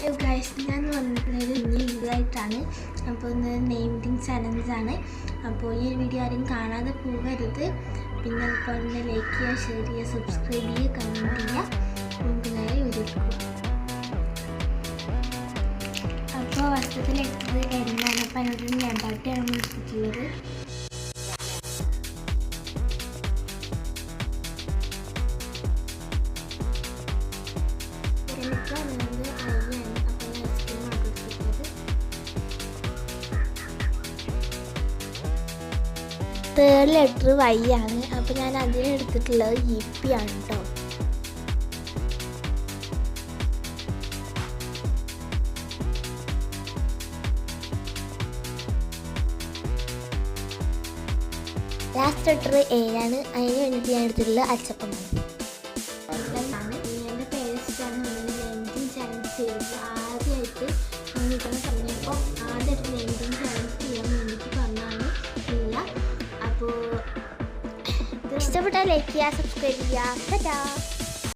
Hello guys, ഞാൻ വന്നിട്ടുള്ളത് ഇന്ന് വീഡിയോ ആയിട്ടാണ്. അപ്പോൾ ഇന്ന് നെയിമിങ് ചലഞ്ചാണ്. അപ്പോൾ ഈ ഒരു വീഡിയോ ആരും കാണാതെ പോകരുത്. പിന്നെ അതുപോലെ തന്നെ ലൈക്ക് ചെയ്യുക, ഷെയർ ചെയ്യുക, സബ്സ്ക്രൈബ് ചെയ്യുക, കമൻറ്റ് ചെയ്യുക. നമുക്ക് നേരെ വീഡിയോ എടുക്കുക. അപ്പോൾ വർഷത്തിലെടുത്തത് എന്താണ്? അപ്പോൾ അതിനകത്ത് രണ്ടായിട്ടാണ് എടുത്തിട്ടുള്ളത്. തേർഡ് ലെറ്റർ വൈ ആണ്. അപ്പോൾ ഞാൻ അതിനെടുത്തിട്ടുള്ളത് EP ആണ് കേട്ടോ. ലാസ്റ്റ് ലെറ്റർ A ആണ്. അതിന് വേണ്ടിയിട്ട് ഞാൻ എടുത്തിട്ടുള്ളത് അച്ചപ്പമാണ്. എൻ്റെ പേരൻസാണ് നെയിമിങ് ചാലഞ്ച് ചെയ്തത്. ആദ്യമായിട്ട് നിൽക്കുന്ന സമയപ്പോൾ ആദ്യമായിട്ട് നെയിമിങ് ചാലഞ്ച് ചെയ്യാൻ വേണ്ടിയിട്ട് പറഞ്ഞാണ്. ഇഷ്ടപ്പെട്ടാൽ ലൈക്ക് ചെയ്യുക, സബ്സ്ക്രൈബ് ചെയ്യുക.